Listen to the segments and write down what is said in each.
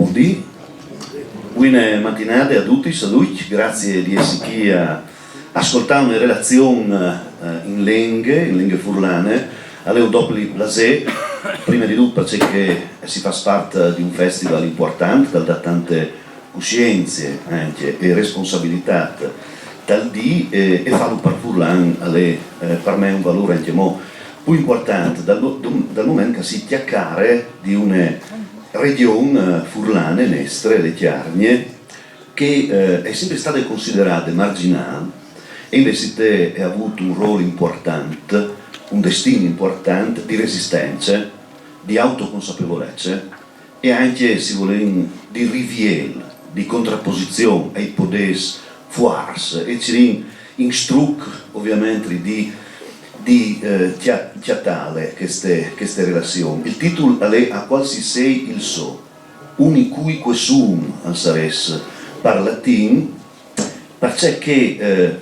Buondì, buone mattinate a tutti, saluti, grazie di essere qui a ascoltare una relazione in lingue furlane, alle doppio blasé, prima di tutto perché si fa parte di un festival importante, da tante coscienze anche, e responsabilità dal di e farlo per furlan per me è un valore anche più importante dal momento che si chiacchiere di una regione furlane, Nestre, le Chiarnie, che è sempre stata considerata marginale e invece ha avuto un ruolo importante, un destino importante di resistenza, di autoconsapevolezza e anche, se volete, di riviel, di contrapposizione ai poders fuars e ci in struc ovviamente di chiatale queste relazioni. Il titolo è A qual si sei il so, unicui quesum al sares per latin, perché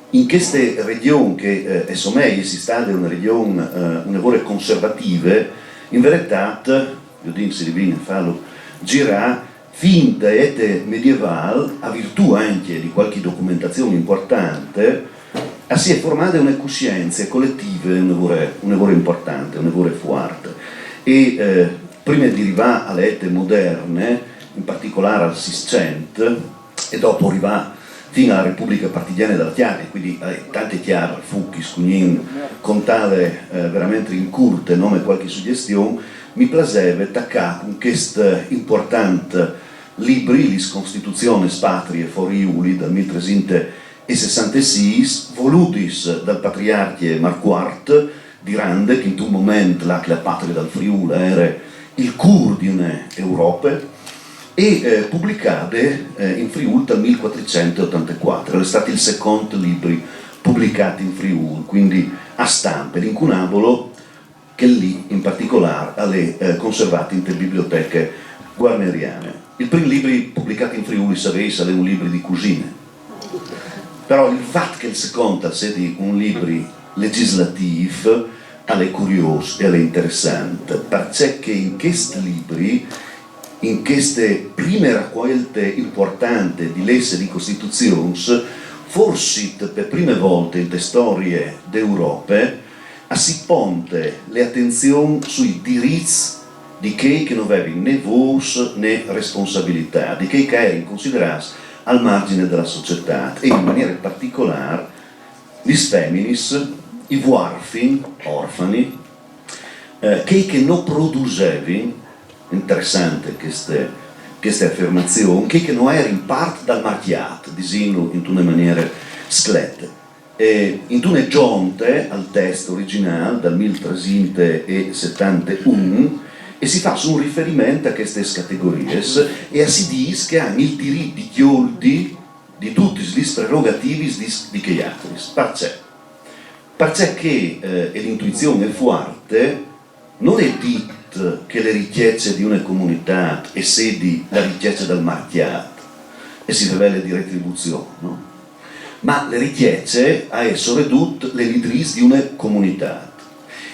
in queste regioni che sommeglio si sta in una regione una conservative, in verità, io dico se divino farlo girare fin da ete medievale, a virtù anche di qualche documentazione importante, si è formata una coscienza collettiva, una vera importante, una vera forte. E prima di arrivare alle ete moderne, in particolare al 600, e dopo arrivare fino alla Repubblica Partigiana della Chiara, quindi tante chiare, Fucchi, Scugnin, con tale veramente in curte nome qualche suggestione, mi piaceva attaccare con questo importante libri, l'Is Constitutiones Patrie Foriuli, dal 1366, volutis dal patriarca Marquardt di Rande, che in un momento la patria del Friuli era il cur di un'Europa, e pubblicate in Friuli dal 1484. È stato il secondo libro pubblicato in Friuli, quindi a stampa, l'incunabolo che lì in particolare è conservato in biblioteche guarneriane. Il primo libro pubblicato in Friuli, sapete, è un libro di cucine. Però il fatto che il secondo sia un libro legislativo è curioso e è interessante, perché in questi libri, in queste prime raccolte importanti di leggi di Costituzione, forse per prime volte in storie d'Europa, si ponte le attenzioni sui diritti di chi che non aveva né voce né responsabilità, di chi che era considerato al margine della società e in maniera particolare gli feminis, i vuarfin, orfani, che non producevano, interessante queste affermazioni, che non erano in parte dal marchiato, dicendo in una maniera scletta. In una giunte al testo originale dal 1371 e si fa un riferimento a queste categorie e si dice che hanno il diritto di chioldi di tutti gli prerogativi di che altri. Perché l'intuizione è forte, non è detto che le ricchezze di una comunità eccedi la ricchezza del marchiato e si rivela di retribuzione, no? Ma le ricchezze sono ridotte le lidris di una comunità.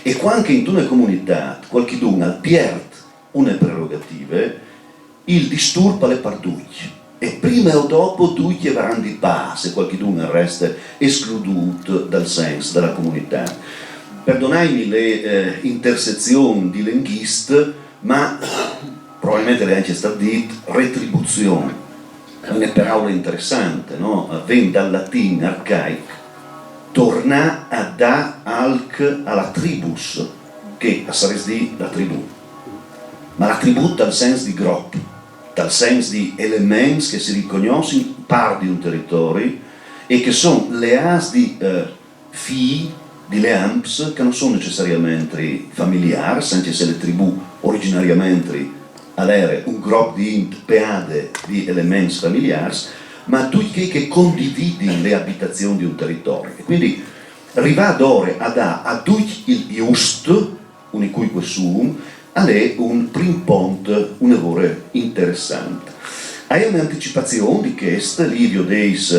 E quando in una comunità qualcuno ha perso una prerogativa, il disturba le partucce. E prima o dopo tutti avranno di pace se qualcuno resta escluduto dal senso della comunità. Perdonatemi le intersezioni di linguiste, ma probabilmente le anche stato detto retribuzione. È una parola interessante, no? Viene dal latino arcaico. Torna a dare alla tribus, che sarebbe di la tribù. Ma la tribù dal senso di gruppo, dal senso di elementi che si riconoscono parte di un territorio e che sono le as di figli, di leamps, che non sono necessariamente familiari, anche se le tribù originariamente erano un gruppo di peade di elementi familiari, ma tutti che condividono le abitazioni di un territorio. E quindi arrivare ora a dare a tutti il giusto, unicui quesum, è un primo punto, un lavoro interessante. Hai un'anticipazione di questo, Livio deis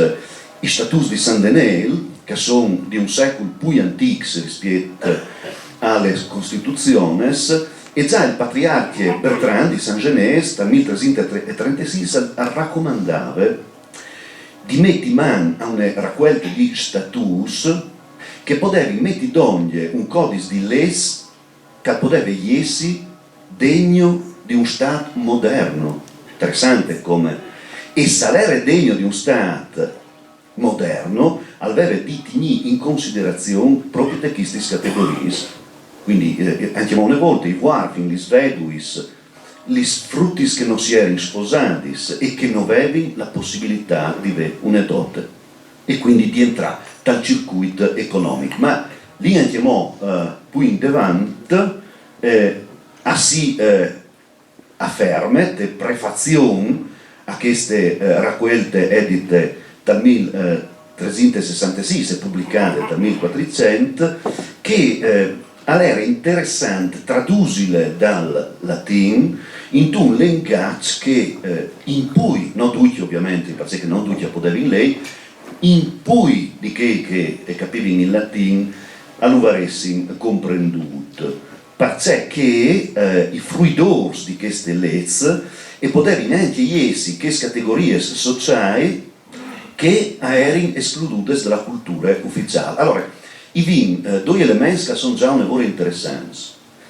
i statuti di Saint-Denis, che sono di un secolo più antico rispetto alle Costituzioni, E già il patriarca Bertrand di Saint-Genès, dal 1336, raccomandava di mettere in mano a una raccolta di status che poteva mettere d'ogni un codice di legge che poteva essere degno di un Stato moderno. Interessante come. E salere degno di un Stato moderno aveva di tenere in considerazione proprio queste categorie. Quindi anche una volta i Warfing, gli Sveduis, gli frutti che non si erano sposati e che non avevano la possibilità di avere una dote e quindi di entrare dal circuito economico. Ma lì andiamo più in avanti si afferma di prefazione a queste raccolte edite dal 1366 e pubblicate dal 1400 che era interessante tradurle dal latino in un linguaggio che in cui, non tutti ovviamente, perché non tutti potevano lei, in cui di che capivano in latino all'uvaressi comprenduto, perché i fruidori di queste leggi e potevano anche essere queste categorie sociali che erano escludute dalla cultura ufficiale. Allora, i vin, due elementi che sono già un lavoro interessanti.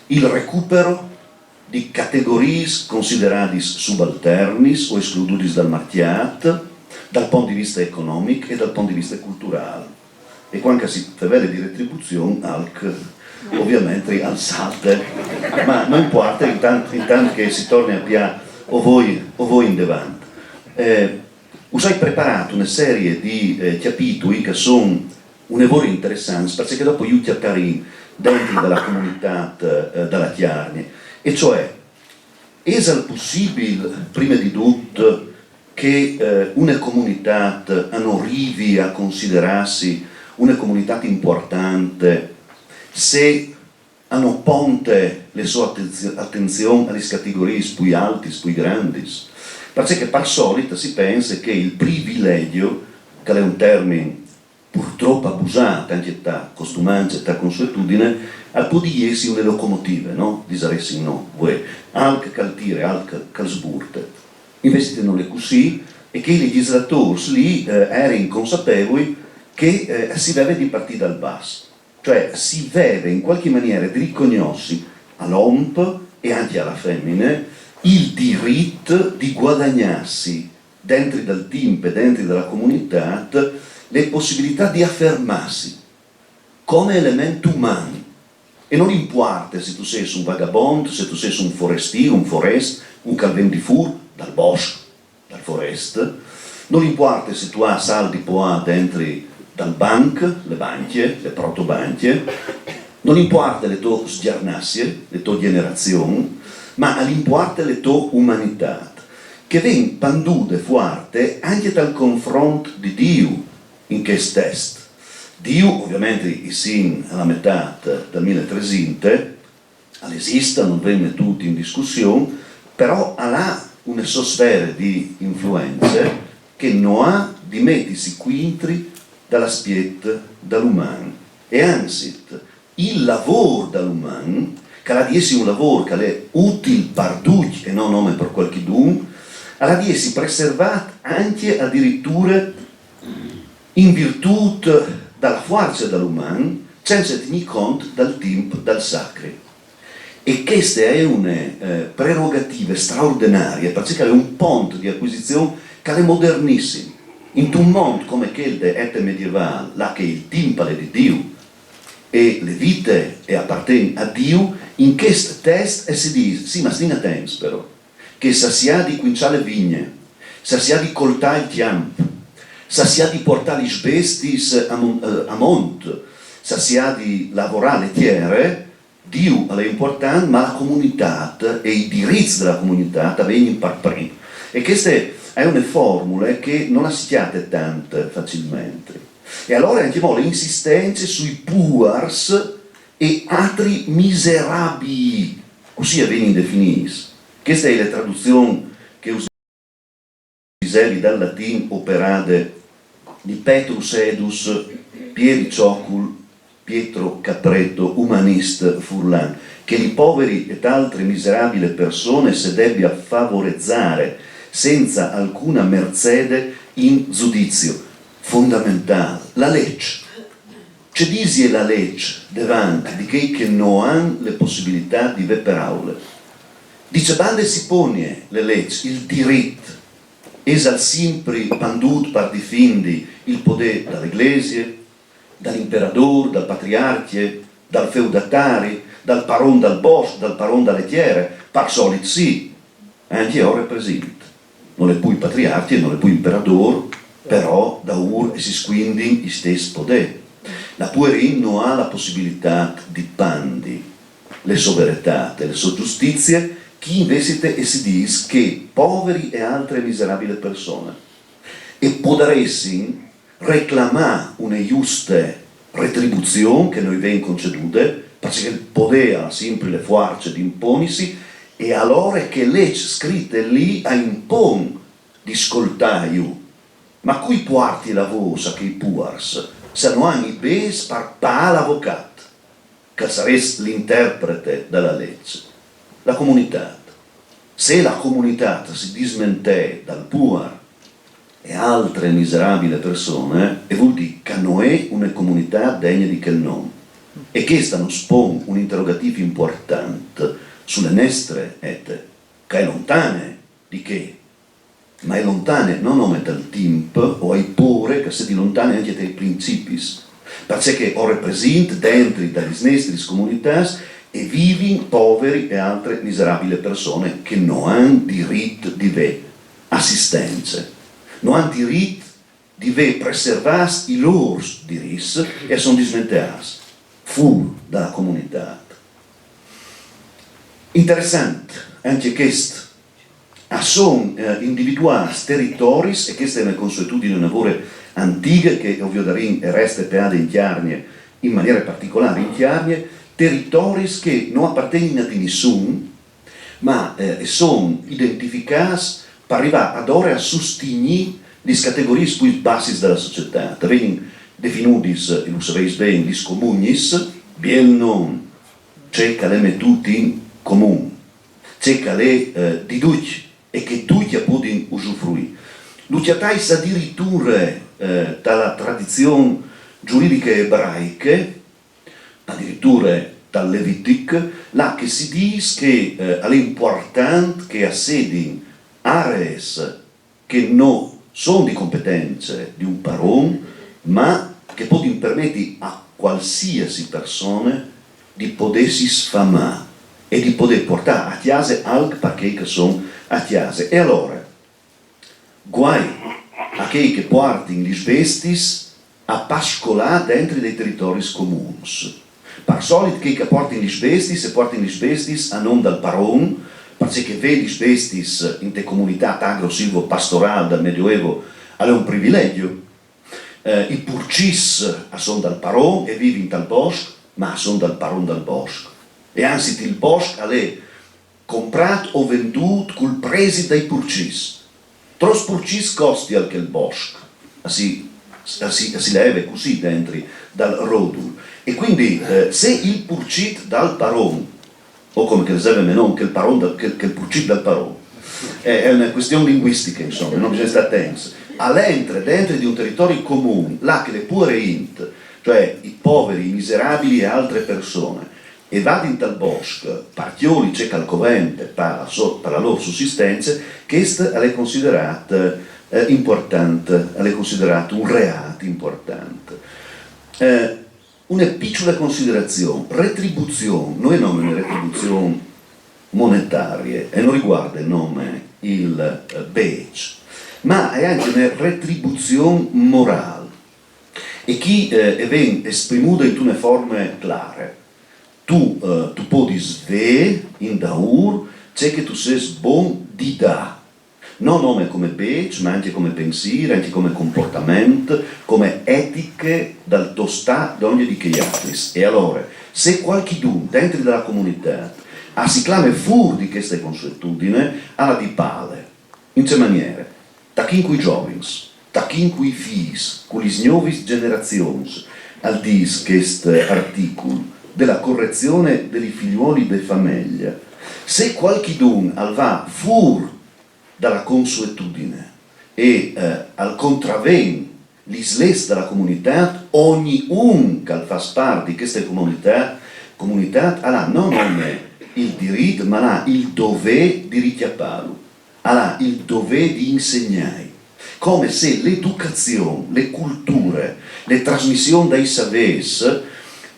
Il recupero di categorie considerate subalterni o escludute dal mercato, dal punto di vista economico e dal punto di vista culturale. E quando si vede di retribuzione, ovviamente al salte, ma non importa, intanto che si torni a pià o voi in davanti. Us hai preparato una serie di capitoli che sono un lavoro interessante perché dopo io chiacchierino dentro della comunità della Chiarni, e cioè è possibile prima di tutto che una comunità non arrivi a considerarsi una comunità importante se hanno ponte le sue attenzioni alle categorie più alte, più grandi, perché per solito si pensa che il privilegio, che è un termine purtroppo abusato anche da costumanze e da consuetudine, al può di essere una locomotive, no? Disaressi no, anche caltire, anche calsburte. Invece non è così e che i legislatori lì erano inconsapevoli che si deve di partire dal basso, cioè si deve in qualche maniera di riconoscere all'uomo e anche alla femmina il diritto di guadagnarsi dentro dal team e dentro dalla comunità le possibilità di affermarsi come elemento umano. E non importa se tu sei un vagabondo, se tu sei un forestiero, un forest, un calven di fur, dal bosco, dal forest, non importa se tu hai saldi poa dentro dal le banche, le protobanche, non importa le tue sgiarnasse, le tue generazioni, ma all'importa le tue umanità, che vengono pandute forte anche dal confronto di Dio in questo test. Dio, ovviamente, sin alla metà del 1300, all'esista, non venne tutti in discussione, però ha una sua sfera di influenze che non ha di mettersi quintri dalla spietta dall'umano. E anzi, il lavoro dall'umano, che ha di essere un lavoro che è utile per tutti e non nome per qualcuno, ha di essere preservato anche addirittura in virtù dalla forza dell'umano, senza tenere conto del tempo, dal sacro. E questa è una prerogativa straordinaria, perché è un punto di acquisizione che è modernissimo. In un mondo come quello dell'età medievale, là che il tempo è di Dio e le vite appartengono a Dio, in questo testo si dice, sì, ma stia attenti però, che se si ha di quinciare le vigne, se si ha di coltare il campo, se si ha di portare gli bestis a monte, se si ha di lavorare le terre, Dio è importante, ma la comunità e i diritti della comunità vengono per prima. E queste è una formula che non la si chiate tanto facilmente. E allora andiamo le insistenze sui puars e altri miserabili, così vengono definiti. Questa è la traduzione che usiamo dal latino operate di Petrus Edus, Pieri Ciocul, Pietro Capretto, umanista Furlan. che i poveri ed altre miserabili persone si debbia favorizzare senza alcuna merzede in giudizio. Fondamentale, la legge. C'è dice la legge davanti di che non hanno le possibilità di vivere per aule. Dice, quando si pone le leggi, il diritto, è sempre bandut per difendere il potere dall'Iglesia, dall'imperatore, dal patriarche, dal feudatario, dal paron dal bosco, dal paron dalle chiere, per solito sì, anche ora è presente. Non è più il patriarche, non è più imperatore, però da ora si squindi i stessi poteri. La puerin non ha la possibilità di pandi le soveretà, le sue giustizie, chi invece e si dice che poveri e altre miserabili persone e potresti reclamare una giusta retribuzione che noi viene concedute perché il potere ha sempre le forze di imponisi e allora che legge scritte lì a impon di ascoltare ma qui porti la voce che i puars se non hanno i bes per l'avvocato che saresti l'interprete della legge. La comunità. Se la comunità si dismente dal puar e altre miserabili persone, e vuol dire che non è una comunità degna di quel nome. E questa non spone un interrogativo importante sulle nostre ete, che è lontane di che? Ma è lontane non nome dal tempo o ai pure che si di lontane anche dai principi. Perché ora presente dentro dalle nostre comunità e vivi poveri e altre miserabili persone che non hanno diritto di avere assistenza, non hanno diritto di avere preservare i loro diritti e sono dismentati fuori dalla comunità. Interessante anche questo. Sono individuati territori, e questa è una consuetudine, una lavoro antica che ovviamente resta peada in Chiarnie, in maniera particolare in Chiarnie, territori che non appartengono a nessuno, ma sono identificati per arrivare ad ora a sostenere le categorie più basse della società. Vengono definiti, e lo sapete bene, gli comunis, bien non, c'è che le mettuti in comune, c'è che le di tutti, e che tutti possono usufruire. L'ucciatai addirittura dalla tradizione giuridica ebraica, addirittura dal Levitic, là che si dice che è importante che assedino aree che non sono di competenze di un paron, ma che possono permettere a qualsiasi persona di potersi sfamare e di poter portare a chiesa anche perché che sono a chiesa. E allora, guai a chi che portano gli vestis a pascolare dentro dei territori comuni. Per solito chi che portano gli vestis e portano gli vestis a non dal paron, perché vedi gli vestis in te comunità agro-silvo-pastorale del Medioevo è un privilegio. I purcis sono dal paron e vivono dal bosco, ma sono dal paron dal bosco. E anzi il bosco è comprato o venduto col prezzo dai purcis. Tros purcis costi anche il bosco, si leva così dentro dal rodul. E quindi se il purcit dal paron, o come che serve non che il purcit dal paron, è una questione linguistica, insomma, non bisogna stare attenti. All'entra dentro di un territorio comune, là che le pure int, cioè i poveri, i miserabili e altre persone, e vado in tal bosco, partioli c'è calcovente per la loro sussistenza, questo è considerato importante, è considerato un reato importante. Una piccola considerazione, retribuzione, non è una retribuzione monetaria e non riguarda il nome, il badge, ma è anche una retribuzione morale e chi viene esprimuta in una forma clara. Tu puoi svere in daur c'è che tu sei buon di da, non nome come badge, ma anche come pensiero, anche come comportamento, come etiche dal tostà di ogni di che altri. E allora, se qualcuno dentro della comunità si clama fuori di queste consuetudini, alla di pale, in che maniera? Da chi in cui giovani, da chi in cui figli, con le nuove generazioni, al dis questo articolo, della correzione dei figliuoli de famiglia, se qualchidun al va fur dalla consuetudine e al contraven l'isles della comunità, ogni un che fa parte di questa comunità ha non il diritto, ma ha il dovere di richiapparlo, ha il dovere di insegnare, come se l'educazione, le culture, le trasmissioni dai savers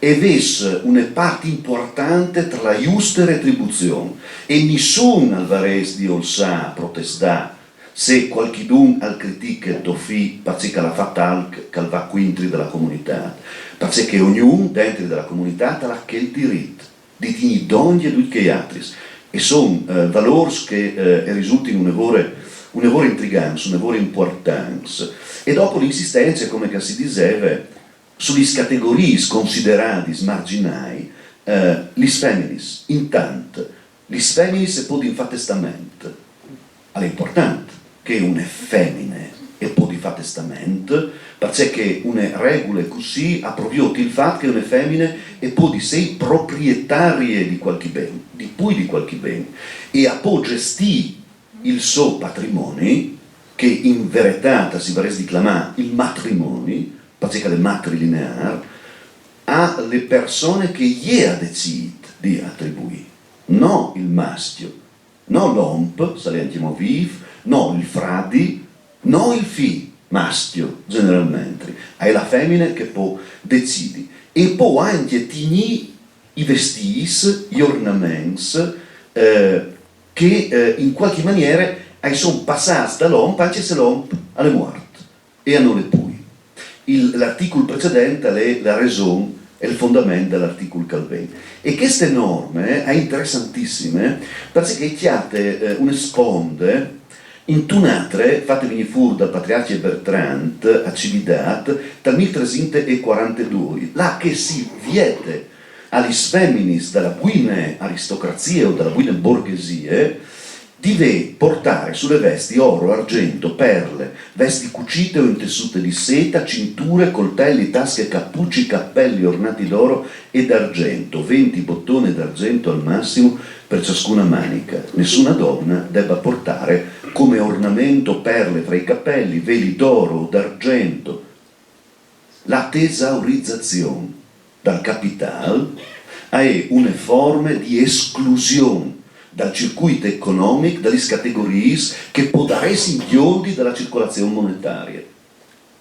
avesse una parte importante tra la giusta retribuzione e nessuno al vares di olsa protesta se qualchidun al critica tofi perché la fa tal che va quintri della comunità, perché ognuno dentro della comunità ha quel diritto di tenere donne e che altri, e sono valori che risultano un lavoro intrigante, un lavoro importante, e dopo l'insistenza, come si diceva, sulle categorie considerate marginali, gli feminis, intanto, gli feminis e poi in fa testamento, è importante che una femmine e poi di fa testamento, perché una regola così ha proviato il fatto che una femmine e poi di sei proprietarie di qualche bene, di qualche bene, e a poi gestire il suo patrimonio, che in verità si vorrebbe chiamare il matrimonio, perché è matrilineare, alle persone che gli ha deciso di attribuire, non il maschio, non l'omp, se le andiamo vivo, non il fradi, non il figlio maschio generalmente, è la femmina che può decidere e può anche tenere i vestiti, gli ornamenti che in qualche maniera sono passati dall'omp anche se l'omp è morto e non le pui. L'articolo precedente è la ragione e il fondamento dell'articolo Calvin. E queste norme è interessantissime perché chiate una sponde in tunatre fatte venire fuori dal patriarca Bertrand a Cividat dal 1342, là che si viete agli feminis della buona aristocrazia o della buona borghesia deve portare sulle vesti oro, argento, perle, vesti cucite o in tessute di seta, cinture, coltelli, tasche, cappucci, cappelli ornati d'oro e d'argento, 20 bottoni d'argento al massimo per ciascuna manica. Nessuna donna debba portare come ornamento perle fra i capelli, veli d'oro o d'argento. La tesaurizzazione dal capital è una forma di esclusione dal circuito economico, dalle categorie che può dare singhioldi dalla circolazione monetaria.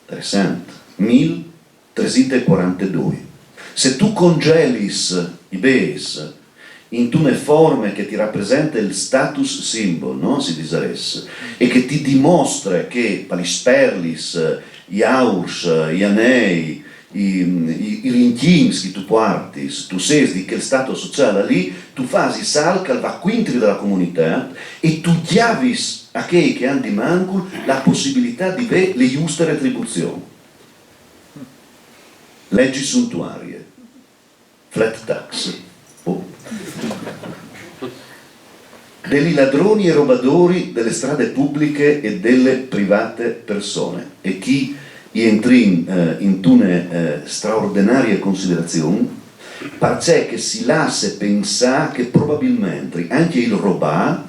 Interessante. 1342. Se tu congelis i bens in una forma che ti rappresenta il status symbol, no? Si disares, e che ti dimostra che per gli sperlis, gli aurs, gli anei, i rinchins che tu porti, tu sei di che stato sociale lì, tu fai salca al vaquintri della comunità e tu chiavis a che hanno di manco la possibilità di avere le giuste retribuzioni. Leggi suntuarie, flat tax, degli ladroni e robadori delle strade pubbliche e delle private persone, e chi entri in una straordinaria considerazione perché si lascia pensare che probabilmente anche il robà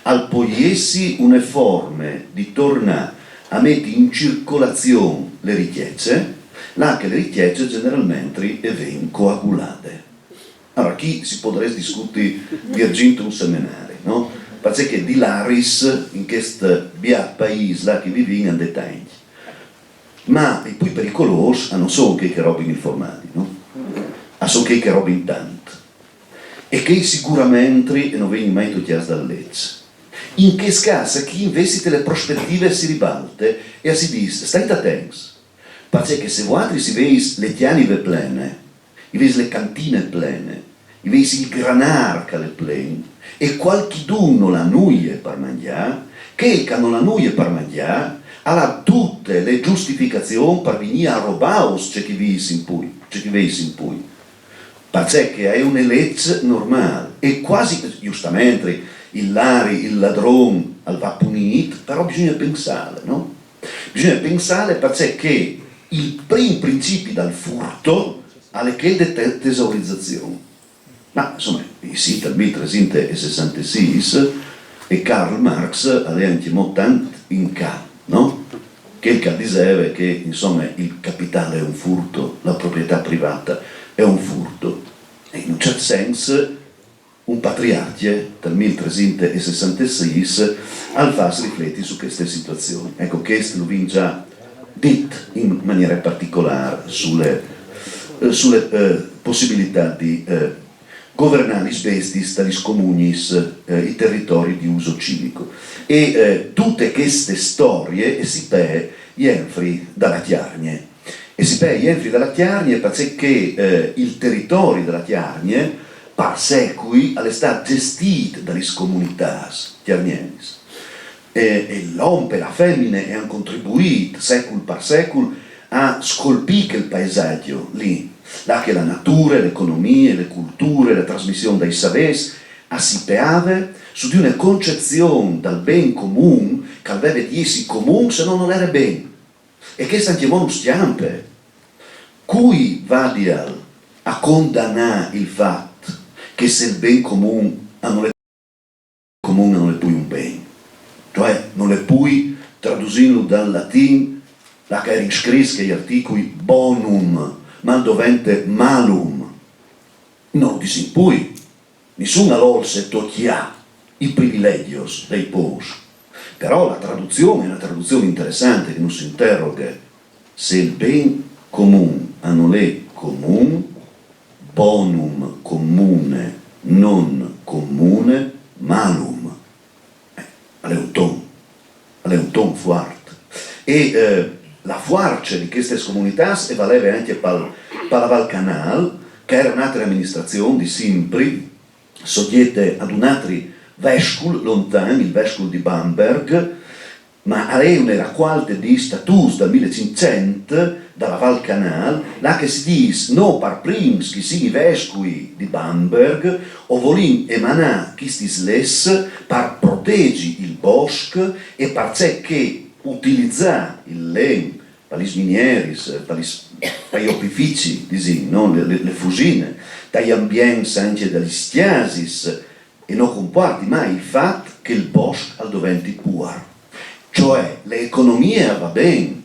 al poiessi una forma di tornare a mettere in circolazione le ricchezze, là che le ricchezze generalmente vengono coagulate. Allora, chi si potrebbe discutere di argento un seminario, no? Perché di Laris in questo paese là che viviamo in dettagli. Ma i più pericolosi non sono che robino informati, no? Sono che robino tanto. E che sicuramente non vengono mai togliati dal legge. In che caso chi investe le prospettive si ribalte e si dice, state attenti, perché se voi si vede le chianive plene, vedi le cantine plene, vedi il granarca le plene, e qualcuno la nuie per mangiare, che non la nuie per mangiare, ha tutte le giustificazioni per venire a rubare ciò che vi in pui, perché è una legge normale, e quasi, giustamente, il lari, il ladrone va punito, però bisogna pensare, no? Bisogna pensare perché il primo principio dal furto alle che de tesaurizzazione. Ma insomma, sì, dal 1366 e Karl Marx aveva anche tanto in ca, no? Che diceva che insomma il capitale è un furto, la proprietà privata è un furto. E in un certo senso un patriarca dal 1366 al fas rifletti su queste situazioni. Ecco, questo lo viene già detto in maniera particolare sulle possibilità di governare i bestis, dagli comunis, i territori di uso civico. E tutte queste storie si enfri dalla Chiarnie. E si enfri dalla Chiarnie perché il territorio della Chiarnie, par secoli, è stato gestito dalle comunità chiarnienis. E l'uomo e la femmina hanno contribuito, secolo per secolo, a scolpire il paesaggio lì. Là che la natura, l'economia, le culture, la trasmissione dei saperi si peava su di una concezione dal ben comune che aveva di essi comune se non era ben. E che santiamo stiampe, cui vadial a condannare il fatto che se il ben comune non è poi un ben. Cioè non le puoi tradurlo dal latino, la che era in scritto gli articoli bonum, ma dovente malum. Non ti si pui, nessuno allora se tocchia i privilegi dei poveri. Però la traduzione è una traduzione interessante che non si interroga se il ben comune non è comune, bonum comune, non comune, malum. È un ton forte. E la forza di queste comunità e valeva anche per la Val Canal, che era un'altra amministrazione di Simpri, soggiette ad un altro vescovo lontano, il vescovo di Bamberg, ma aveva una qualche di status dal 1500 dalla Val Canal, là che si dice no par prims che si vescovi di Bamberg o volim emanare questi les per proteggere il bosco e per che utilizzare il legno per gli minieri, per gli opifici, no? le fusine, dagli ambienti anche dagli stiasis e non comporti mai il fatto che il bosco diventi puro. Cioè l'economia va bene,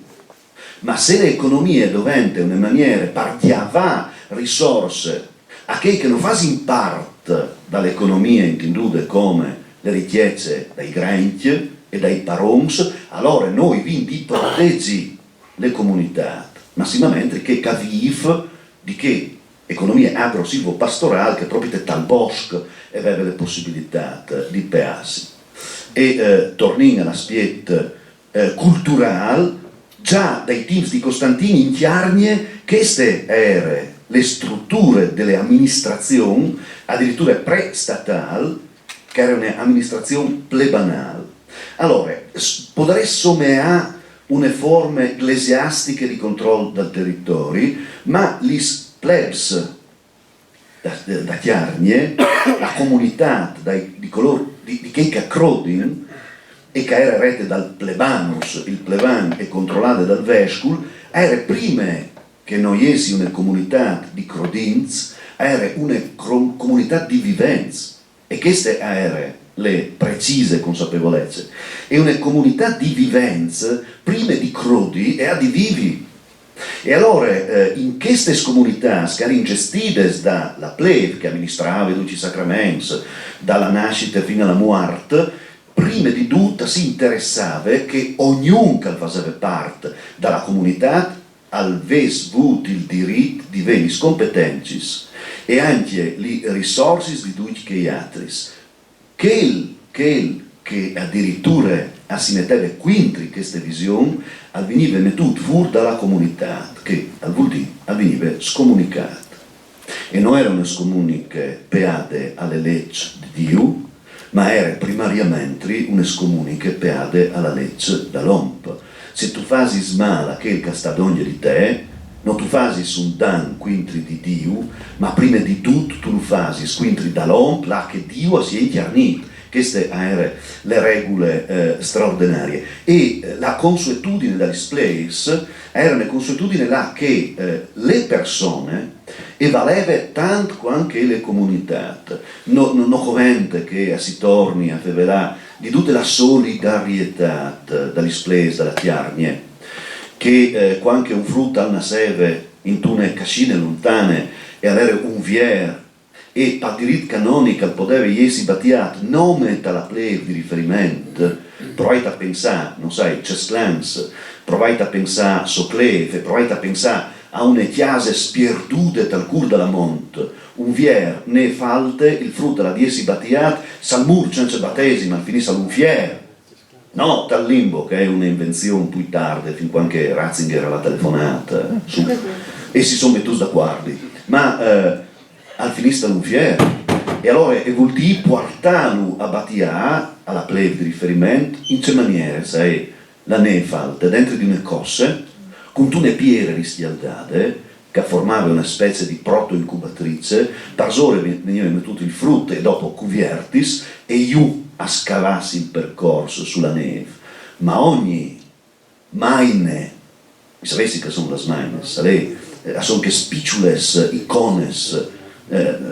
ma se l'economia diventa una maniera per chiavare risorse a che non fa in parte dall'economia intendute come le ricchezze dai granchi e dai parons, allora noi quindi proteggi le comunità, massimamente che caviv di che economia agro-silvo-pastorale che proprio dal bosco e aveva le possibilità di pearsi. E tornando all'aspetto culturale, già dai tempi di Costantino in Chiarnie, queste erano le strutture delle amministrazioni, addirittura pre-statali, che era un'amministrazione plebanale. Allora, potrei sommare una forma ecclesiastica di controllo del territorio, ma gli plebs da Chiarnie, la comunità di coloro di che Crodin e che era rete dal plebanus, il pleban è controllato dal vescovo, era prima che noi essi una comunità di Crodins, era una comunità di vivenza e queste erano le precise consapevolezze. È una comunità di vivenza prima di Crodi e a di vivi. E allora in queste comunità che erano gestite dalla plebe che amministrava i 12 sacramenti dalla nascita fino alla morte, prima di tutto si interessava che ognuno che faceva parte dalla comunità avesse avuto il diritto di avere le competenze e anche le risorse di tutti gli altri. Che addirittura si metteva quintri questa visione, avveniva mettuto fuori dalla comunità, che vuol dire avveniva scomunicata. E non era una scomunica peate alle leggi di Dio, ma era primariamente una scomunica peate alla legge dell'uomo. Se tu fasi male che il sta d'ogni di te, non tu fasi un dan quintri di Dio, ma prima di tutto tu lo fasi quintri dall'uomo, là che Dio si è incarnito, Queste erano le regole straordinarie. E la consuetudine dagli splays era una consuetudine là che le persone e valeva tanto quanto le comunità. Non convente che si torni a rivelare di tutta la solidarietà dagli splays, dalla tiarnie, che quando un frutto al naseve in tune cascine lontane e avere un vier e a diritto canonico poteva essi battiato nome dalla plebe di riferimento, provate a pensare, non sai, Cesclans, provate a pensare a Socleve, provate a pensare a una chiesa sperdute dal cur della Mont, un vier ne falte, il frutto la diessi battiato, salmur senza battesimo, al finisse un fier. No, dal limbo, che è un'invenzione più tardi, fin quando Ratzinger l'ha telefonata, e si sono mettuti d'accordo. Ma al finista un fier. E allora vuol dire portarlo a battiare, alla plebe di riferimento, in che maniera, sai, la ne falte dentro di una cosse, con une piere rischialdate, che formava una specie di proto-incubatrice, per ore veniva mettuto il frutto e dopo cuviertis, e io a scavassi il percorso sulla neve. Ma ogni maine, mi sapessi che sono le maines, sono che spicciules, icones,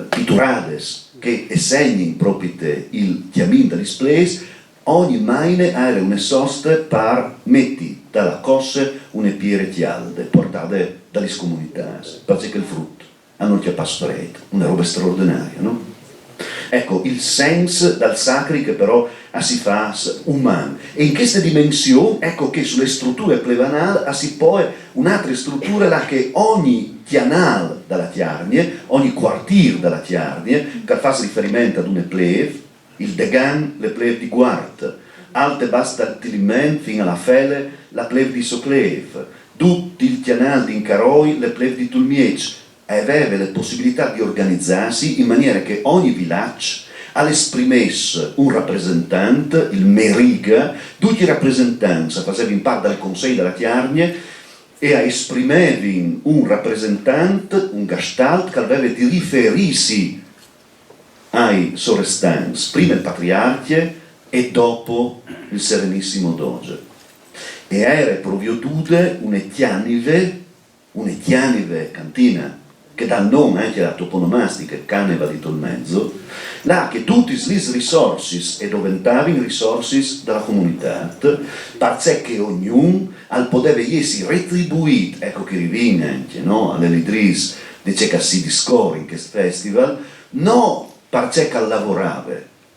pitturades, che segnin proprio il chiamin degli splays, ogni maine era una sosta per metti dalla cosse una piere tialde, portate dalle comunità, perché il frutto hanno chiappato freddo, una roba straordinaria, no? Ecco, il senso dal sacri che però si fa umano. E in questa dimensione, ecco che sulle strutture plevanali si pone un'altra struttura là che ogni chianal dalla Tiarnie, ogni quartier dalla Tiarnie, che fa riferimento ad una pleve, il Degan, le pleve di Guart, alte basta Tiliment fino alla Fele, la pleve di Socleve, tutto il chianal di Incaroi, le pleve di Tulmiec, aveva la possibilità di organizzarsi in maniera che ogni villaggio esprimesse un rappresentante, il Meriga, tutti i rappresentanti facevano parte del Consiglio della Tiarnie e esprimevano un rappresentante, un gestalt che aveva di riferirsi ai sorestanti, prima il patriarche e dopo il Serenissimo Doge. E era proprio tutte una chianive cantina, che dà il nome anche alla toponomastica, caneva di mezzo, là che tutti le risorse diventavano risorse della comunità, perché ognuno al poteva essere retribuito, ecco che riviene anche, no? All'Elidris dice che si discorre in questo festival, non perché lavorava,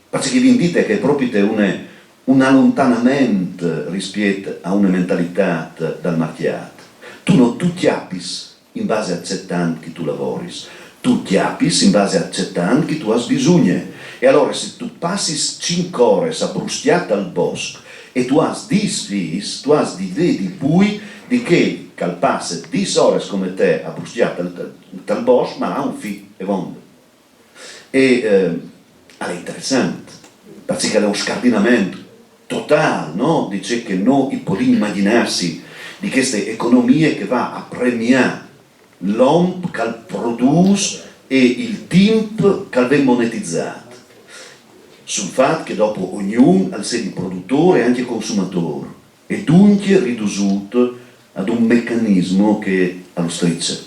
perché vi dite che è proprio un allontanamento rispetto a una mentalità dal marchiato. Tu chiappis in base a accettando che tu lavori, tu chiappis in base a accettando che tu hai bisogno. E allora se tu passi 5 ore a brustiata al bosco e tu hai 10 figli, tu hai l'idea di pui di che calpasse 10 ore come te a brustiata al bosco, ma ha un figlio e vonde. E è interessante, perché è uno scardinamento totale, no? Dice che noi possiamo immaginarsi di queste economie che va a premiare l'uomo che produce e il tempo che viene monetizzato, sul fatto che dopo ognuno ha il sé di produttore e anche consumatore, e dunque ridotto ad un meccanismo che allo strizza,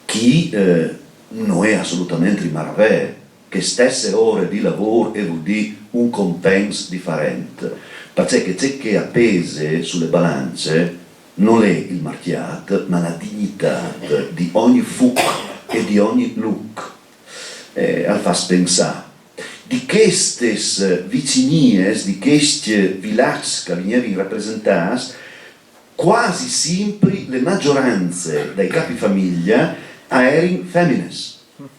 chi non è assolutamente maravè, che stesse ore di lavoro e vuol dire un compenso differente, perché c'è che appese sulle balance non è il marchiato, ma la dignità di ogni fuc e di ogni look. Al fa pensare di queste vicinie, di questi villaggi che venivano rappresentati, quasi sempre le maggioranze dei capi famiglia erano femminili.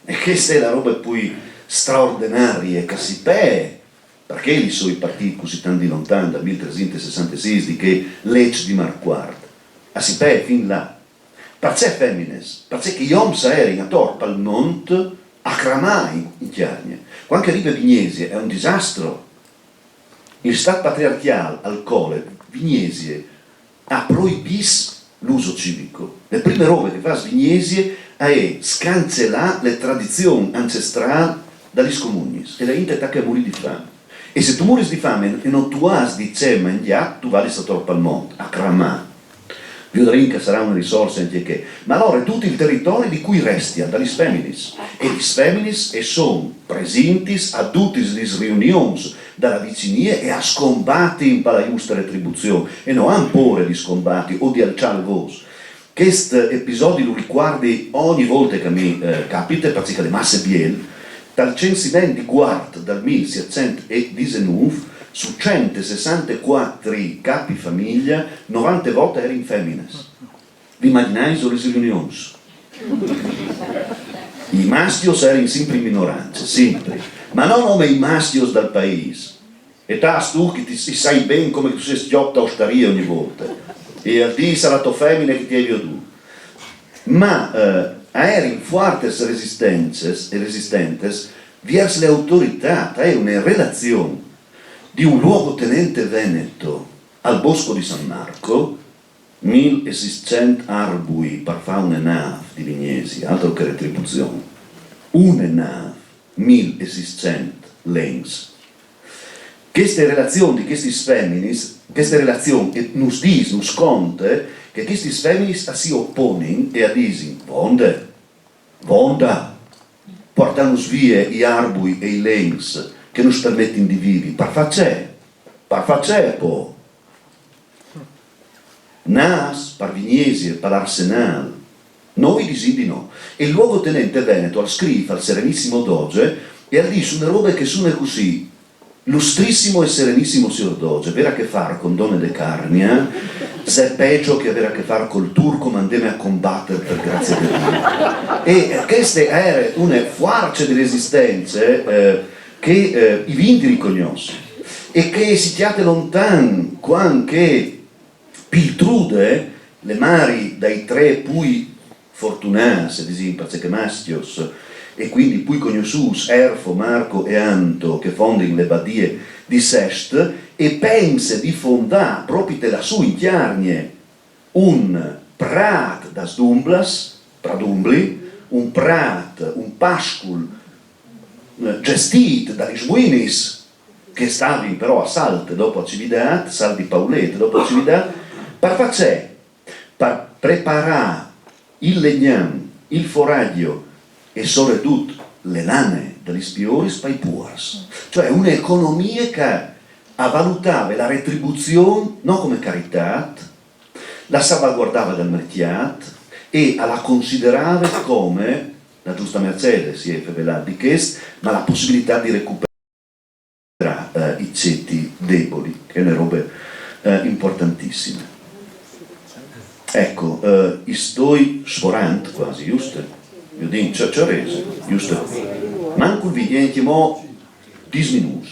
E questa è la roba più straordinaria che si pè, perché i suoi partiti così tanti lontani dal 1366 di che legge di Marquardt si pè fin là, perché femminili, perché gli uomini erano attorno al mondo a cramare in chiarnia. Quando arriva Vignesi è un disastro. Il Stato patriarcale al cole Vignesi ha proibito l'uso civico. Le prime robe che fa Vignesi è scancellare le tradizioni ancestrali dagli scomuni e la gente che morì di fame. E se tu muori di fame e non tu hai di c'è mangiare, tu vai a torno al mondo, a cramare. Viodrinca sarà una risorsa anche che. Ma allora tutti i territori di cui restiano, dagli feminis. E gli feminis sono presenti a tutte le riunioni dalla vicinanza e a scombatti in la giusta retribuzione. E non hanno paura di scombatti o di alzare il voce. Questo episodio lo ricordi ogni volta che mi capita, perché le masse biel, dal censimento di Guard dal 1719 su 164 capi famiglia 90 volte erano femmine. Vi immaginate le riunioni? I maschios erano sempre in minoranza, sempre, ma non come i maschios dal paese. E tu che ti sai bene come tu sei schiotta ostaria ogni volta e a te sarà tua femmina che ti hai tu. Ma erano forti resistentes verso le autorità, era una relazione di un luogotenente veneto al bosco di San Marco, 1600 arbui per fare una nave di Vignesi, altro che retribuzione, una nave, 1600 lens. Queste relazioni di questi feminis, queste relazioni nos dicono, nos conta che questi feminis si oppongono e dicono, vonda, portano via gli arbui e i lens che non permettono di vivere, per fare po'. Nas, per Vignesi e per l'Arsenal, noi disidi no. E il luogotenente veneto al scrive al Serenissimo Doge e al dice una roba che suona così, lustrissimo e serenissimo signor Doge, avere a che fare con donne de Carnia, se è peggio che avere a che fare col turco, mandeme a combattere per grazia di Dio. E queste erano una forza di resistenze che i vinti riconoscono e che si chiate lontano quando Piltrude, le mari dai tre pui fortunati, ad esempio, perché maschios, e quindi pui conosciuti Erfo, Marco e Anto che fondano le badie di Sest e pensa di fondare proprio da su in Chiarnie un prat das Dumblas, Pradumbli, un prat, un pascul gestito dagli Sbuinis che stavano però a Salte dopo a Cividad, Sal di Paulette dopo a Cividad, per preparare il legname, il foraggio e soprattutto le lane degli spiori spai puars. Cioè un'economia che valutava la retribuzione non come carità, la salvaguardava dal mercato e la considerava come la giusta Mercedes, si è fevelata di questo, ma la possibilità di recuperare i ceti deboli, che è una roba importantissima. Ecco, sto sforando quasi, giusto? Io dico, c'è reso, giusto? Manco il video, disminuito.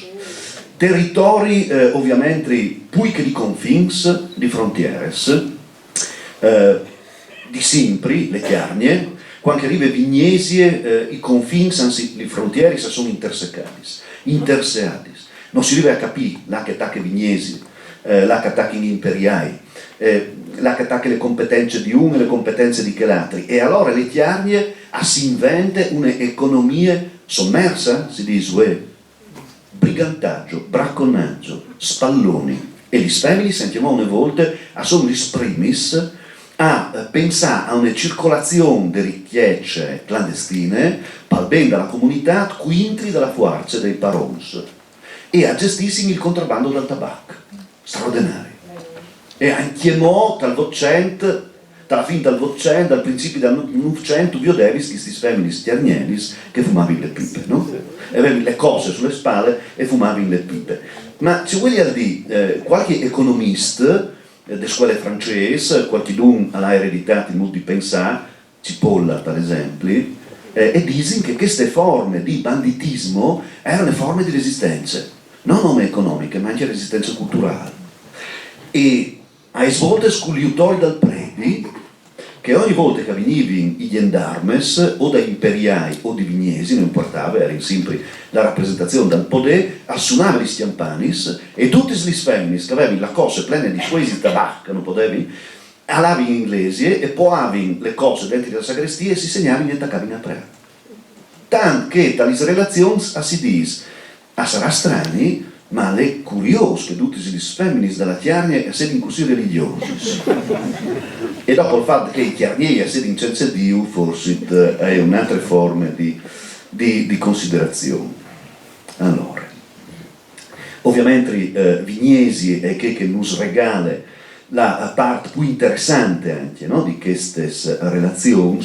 Territori ovviamente più che di confins, di frontieres, di Simpri, le Chiarnie, quando arriva Vignesie, i confins, anzi le frontiere sono interseati. Non si arriva a capire là che attacca Vignesi, là che attacca gli imperiali, là che attacca le competenze di uno e le competenze di quell'altri. E allora le Chiarnie si inventa un'economia sommersa, si dice, brigantaggio, bracconaggio, spalloni. E gli sfemini, sentiamo una volta, sono gli primis a pensare a una circolazione di ricchezze clandestine per bene della comunità, quintri dalla forza dei parons e a gestirsi il contrabbando del tabacco, straordinario. E anche mo, dalla fine del Novecento, dal principio del Novecento, vi vedevi questi femmini stiarnielis che fumavano le pipe, no? E avevi le cose sulle spalle e fumavano le pipe. Ma ci vuole dire, qualche economista delle scuole francesi, qualcuno ha ereditato molti pensare, Cipolla per esempio, e dicono che queste forme di banditismo erano forme di resistenza, non nome economiche, ma anche resistenza culturale. E a svolte sculiutori dal predi, che ogni volta che venivano i gendarmes o dagli imperiali o di Vignesi, non importava, era sempre la rappresentazione del potere, assunavano gli stiampanis e tutti gli femmini che avevano la cose piene di quasi tabacco, non potevano, alavano in inglese e poavano le cose dentro la sagrestia e si segnavano e attaccavano a preda. Tanto che tali relazioni si dice, sarà strani, ma è curioso che tutti gli femmini dalla Chiarnia siano così religiosi. E dopo il fatto che i chiarnieri siano senza Dio, forse è un'altra forma di considerazione. Allora, ovviamente Vignesi è che nos regala la parte più interessante anche, no, di queste relazioni,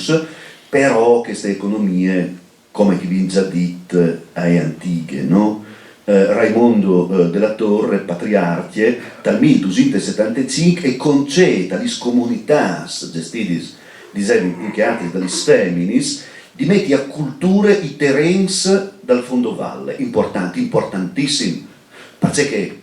però queste economie, come vi già detto, è antiche, no? Raimondo della Torre, patriarche, dal 1275 e concede alle comunità gestite anche dalle feminis di mettere a culture i terreni dal fondovalle, importantissimi, perché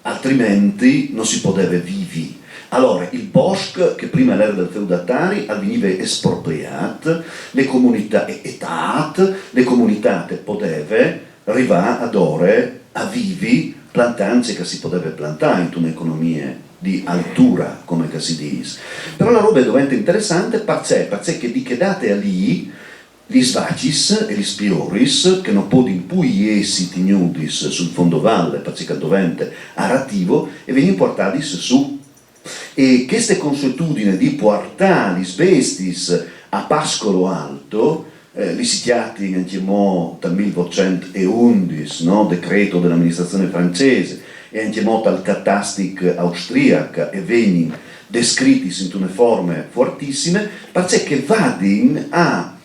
altrimenti non si poteva vivere. Allora, il bosco, che prima era del feudatari, veniva espropriato, le comunità le comunità potevano arrivare ad ore a vivi plantanze che si poteva plantare in un'economia di altura, come si dice. Però la roba diventa interessante perché di che date a lì gli svacis e gli spioris, che non possono più essere tenuti sul fondovalle, perché diventa arativo, e vengono portati su. E queste consuetudini di portare gli bestis a pascolo alto, li sitiati anche dal 1811, no? Decreto dell'amministrazione francese, e anche dal catastic austriaca, e vengono descritti in una forme fortissime, perché vadin a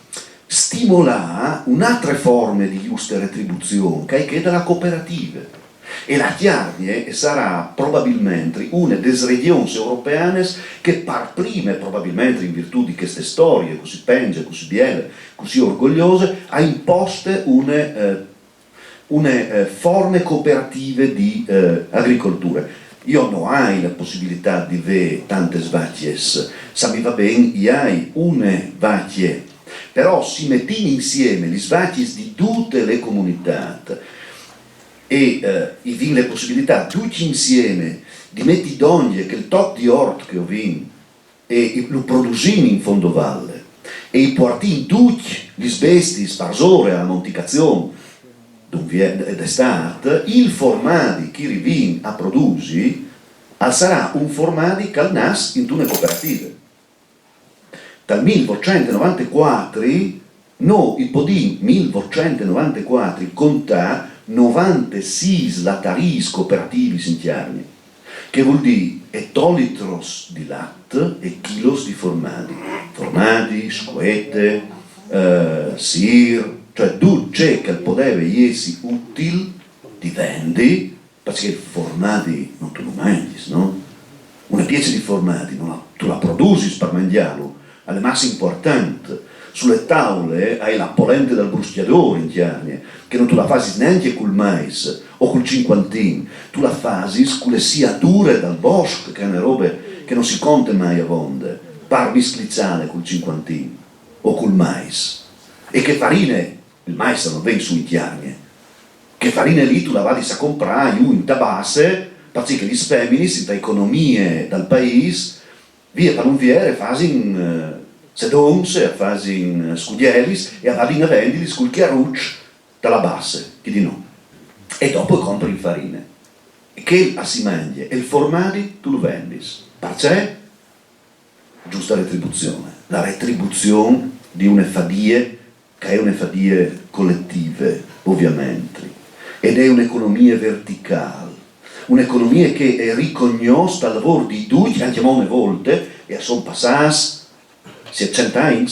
stimolare un'altra forma di giusta retribuzione, che è della cooperativa. E la Chiarnia sarà probabilmente una delle regioni europee che per prime, probabilmente in virtù di queste storie così penge, così biele, così orgogliose, ha imposte una forme cooperative di agricoltura. Io non ho la possibilità di avere tante vacche, se mi va bene, io ho una vacchia, però si mettono insieme le vacche di tutte le comunità e vi le possibilità tutti insieme di mettere d'ogni che il tot di ort che ho vinto e lo produciamo in fondovalle e i portini tutti gli sbesti sparsore alla monticazione d'estate, il formati che rivin a produci sarà un formati che al nas in una cooperativa. Dal 1894 il podin 1894 conta 96 lataris cooperativi in Chiarnia, che vuol dire ettolitros di latte e chilos di formati, scuette, sir, cioè tutto ciò che poteva essere utile ti vendi, perché i formati non tu lo mangi, no? Una pieza di formati tu la produci per mangiarlo, è la massa importante. Sulle tavole hai la polente del bruschiatore in Chiarnia, che non tu la fai neanche col mais o col cinquantin, tu la fai con le siature dal bosco, che è una roba che non si conta mai a vonde, par bisclizzale col cinquantin o col mais. E che farine, il mais non viene su in Chiarnia, che farine lì tu la vai a comprare in tabase, perché gli femmini in economie dal paese, via per un viere fanno sedonze, fanno scudielis e vanno a vendere sul chiaruccio dalla base, che di no. E dopo compri in farina. E che si mangia, e il formati tu lo vendi. Perché? Giusta retribuzione. La retribuzione di una fadie, che è una fadie collettive, ovviamente. Ed è un'economia verticale. Un'economia che è riconosciuta al lavoro di tutti, anche molte volte, e sono passati 700 anni,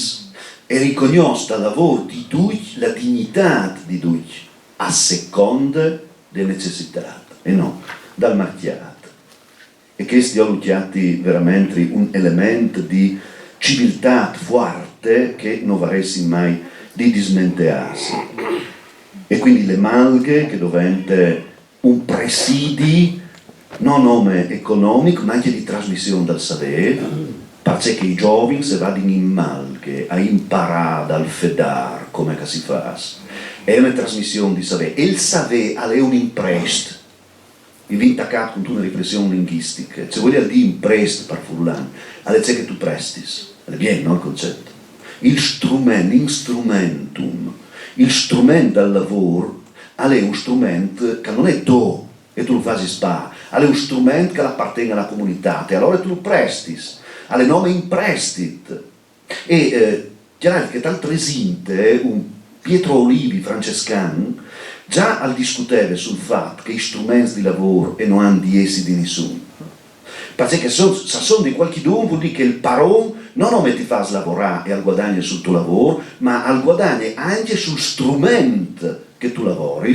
è riconosciuta al lavoro di tutti la dignità di tutti, a seconda delle necessità, e non dal macchiato. E questi ho lucchiati veramente un elemento di civiltà forte che non varessi mai di dismentearsi. E quindi le malghe che diventano un presidio non nome economico ma anche di trasmissione del sapere, perché i giovani se vanno in malghe a imparare dal fedar come si fa. È una trasmissione di sapere, e il sapere è un impresto. Mi viene attaccato con una riflessione linguistica, se vuoi dire impresto per fulano, è che tu presti, è bien, no, il concetto. L'instrumentum, il strumento del lavoro è un strumento che non è do, e tu lo fai spa, è un strumento che appartiene alla comunità, e allora tu lo presti, alle nome in prestit. E chiaramente che tal presente un Pietro Olivi francescano già al discuteva sul fatto che gli strumenti di lavoro e non hanno di essi di nessuno. Perché se sono di qualche dono vuol dire che il paron non ti fa lavorare e al guadagno sul tuo lavoro, ma al guadagno anche sul strumento che tu lavori,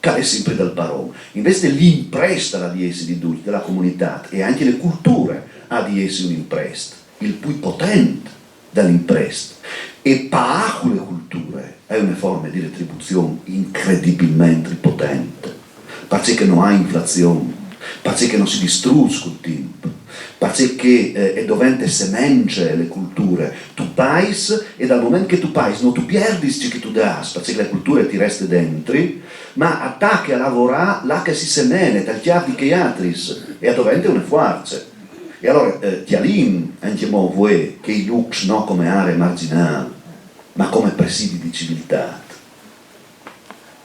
che è sempre dal paron. Invece l'impresta la di essi di tutti, della comunità, e anche le culture ha di essi un'impresta, il più potente dall'impresta. E pagare le culture è una forma di retribuzione incredibilmente potente, perché non ha inflazione, perché non si distrugge col tempo, perché è dovente semente le culture. Tu pais e dal momento che tu pais non tu perdi ciò che tu dai, perché le culture ti resta dentro, ma attacchi a lavorare là che si semene, dal chiavi che altri, e a dovente una forza. E allora Tialin, anche voi, che i lux non come aree marginali, ma come presidi di civiltà.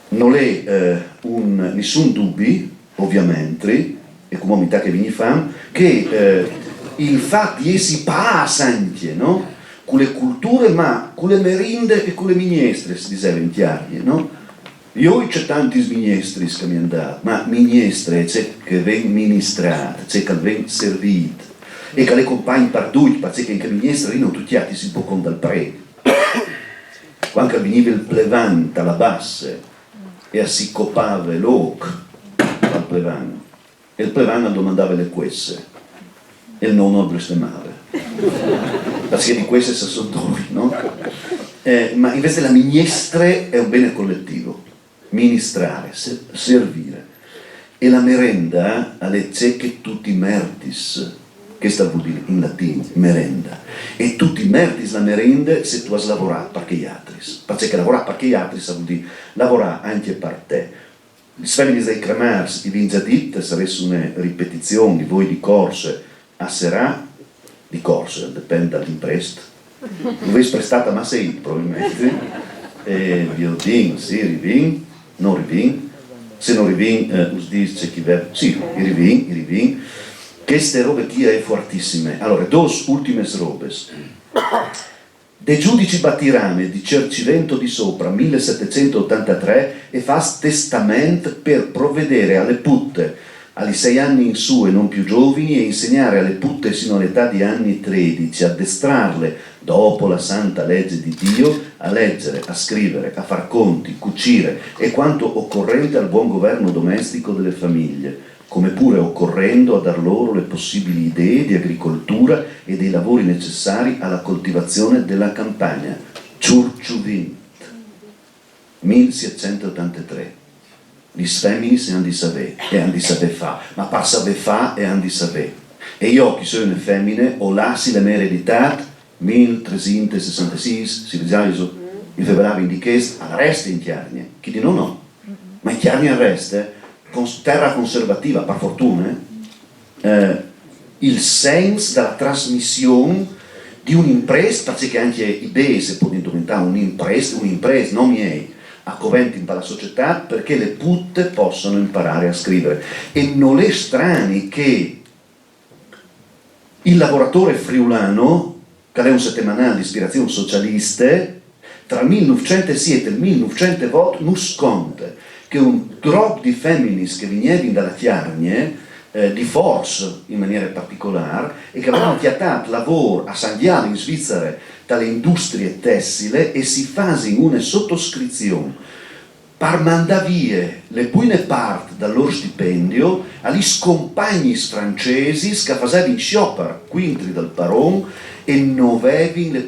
Non è nessun dubbio, ovviamente, e comunità che vi fanno, che il fatto di essi passanti, no? Con le culture, ma con le merinde e con le minestre, si diceva in chiari, no? Io c'è tanti mignestri che mi hanno dato, ma minestre c'è che vengono ministrate, c'è che vengono servite, e che le compagni perduti, perché in che minestre non tutti si può con dal prego. Quando veniva il plevante alla bassa e si copava l'oc al plevante, e il plevante domandava le quesse, e il nonno avreste male, perché di queste sono due, no? Ma invece la minestre è un bene collettivo, ministrare, servire, e la merenda alle cieche tutti mertis, che sta vuol dire in latino, merenda, e tutti mertis la merenda se tu hai lavorato per gli altri, perché lavorare per gli altri vuol dire lavorare anche per te. Gli sfemini dei cremars, i vinzadit, sarebbe una ripetizione di voi di corse a serà, di corse, dipende dall'impresta, voi prestata ma sei probabilmente, e io dico, sì, rivin, non rivin, se non rivin, us dice chi ver, sì, i rivin, queste robe qui è fortissime. Allora, due ultime robe. De giudici Battirame di Cercivento di Sopra, 1783, e fa testamento per provvedere alle putte agli 6 anni in su e non più giovani, e insegnare alle putte sino all'età di anni 13, addestrarle, dopo la santa legge di Dio, a leggere, a scrivere, a far conti, cucire e quanto occorrente al buon governo domestico delle famiglie, come pure occorrendo a dar loro le possibili idee di agricoltura e dei lavori necessari alla coltivazione della campagna. Ciurciuvint, 1783. Gli femmini se hanno di sapere, e hanno di sapere fa, ma per sapere fa e hanno di sapere. E io, che sono una femmine, ho lasci la mia eredità, 1366, si vede in febbraio in chiesa, alla resta in Chiarnia. Chi di no, ma in Chiarnia resta, con terra conservativa, per fortuna, il senso della trasmissione di un'impresa, perché anche i base può diventare un'impresa, non miei, a coventi per la società, perché le putte possono imparare a scrivere. E non è strano che il lavoratore friulano, che è un settimanale di ispirazione socialista, tra il 1907 e il 1908 non sconta che un gruppo di femminis che venivano dalla Chiarnie, di Force in maniera particolare, e che avevano chiatato lavoro a San Dialo in Svizzera dalle industrie tessile, e si fase in una sottoscrizione per mandare via le buone parti dal loro stipendio agli scompagni francesi che facevano in sciopero quintri dal paron e non avevano le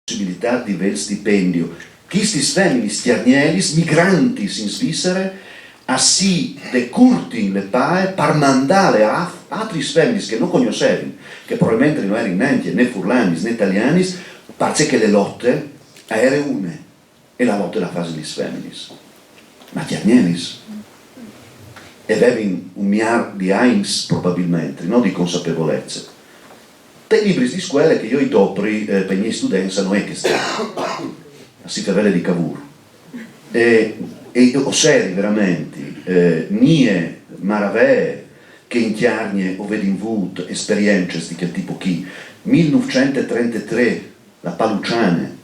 possibilità di avere stipendio. Questi femmini stiarnieli, migranti in Svizzera, si decurtin le pae per mandare a altri femmini che non conoscevano, che probabilmente non erano neanche né furlani né italiani, perché le lotte erano une, e la lotta la fase gli femmini. Ma stiarnieli. E avevano un miliardo di Heinz probabilmente, non di consapevolezza. Dei libri di scuola che io i dopri per i miei studenti non è che stanno. Si favela di Cavour, e e o seri veramente, nie maravè che inchiarnie o vedi in vut esperienze di quel tipo chi 1933 la Paluciane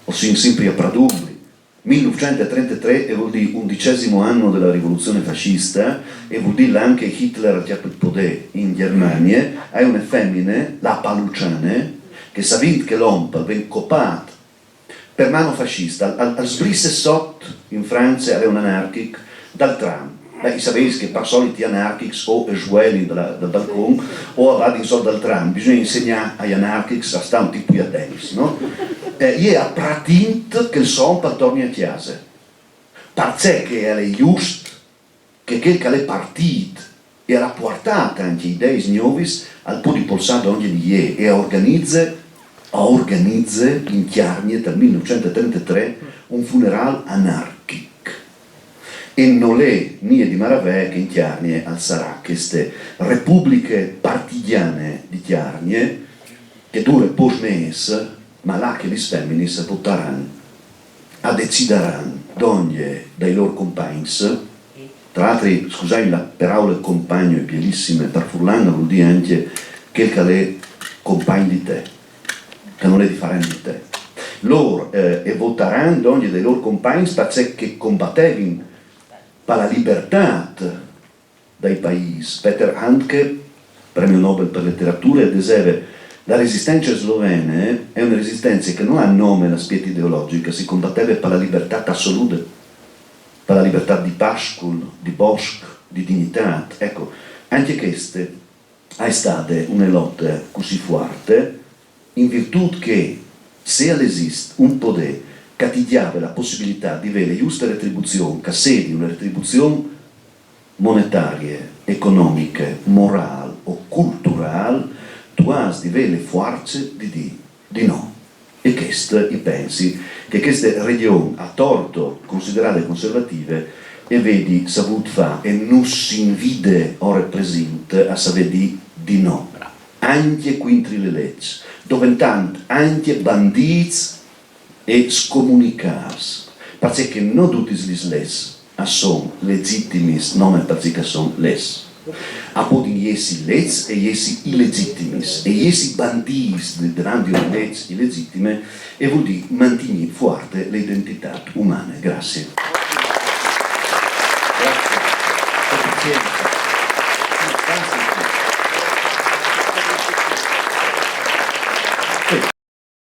o sempre a Pradumbri 1933 e vuol dire 11° anno della rivoluzione fascista e vuol dire anche Hitler ha il potere in Germania hai una femmine, la Paluciane che sa vinto che l'ompa ben copato per mano fascista al sbrisse sotto in Francia era un anarchic dal tram. Sapete che per soliti anarchics o sguelli dal balcone o vado in soldo dal tram, bisogna insegnare agli anarchics a stare un tipo di tennis, no? Io ho pratint che il son per torni a chiesa, perché che è giusto che quel che è partito era portato anche idee nuovis al po' di polsare ogni di ieri e organizza in Chiarnie dal 1933 un funerale anarchico. E non è niente di maravè che in Chiarnie al sarà queste repubbliche partigiane di Chiarnie che dure post mese ma là che le femmines voteranno a decideranno d'ogni dai loro compagni tra l'altro scusate la parola compagno è bellissima per Furlan vuol dire anche che è compagno di te che non è differente di te loro e voteranno d'ogni dei loro compagni perché combattevano per la libertà dei paesi. Peter Handke, premio Nobel per letteratura, diceva la resistenza slovena è una resistenza che non ha nome la spieta ideologica, si combatteva per la libertà assoluta, per la libertà di Pascul, di Bosch, di dignità. Ecco, anche queste è stata una lotta così forte in virtù che se esiste un potere che ti diava la possibilità di avere giusta retribuzione, che sedi una retribuzione monetaria, economica, morale o culturale, tu hai di avere le forze di dire di no. E questo, io pensi, che queste regioni a torto considerate conservative e vedi saputo fare e non si invide ora presente a sapere di no. Anche quintri le leggi, dove intanto anche banditi e scomunicars, perché non tutti gli les sono legittimi, non perché sono les. A podi essi les e essi illegittimi, e essi banditi davanti alle leggi illegittime, e vuol dire mantenere forte l'identità umana. Grazie. Grazie.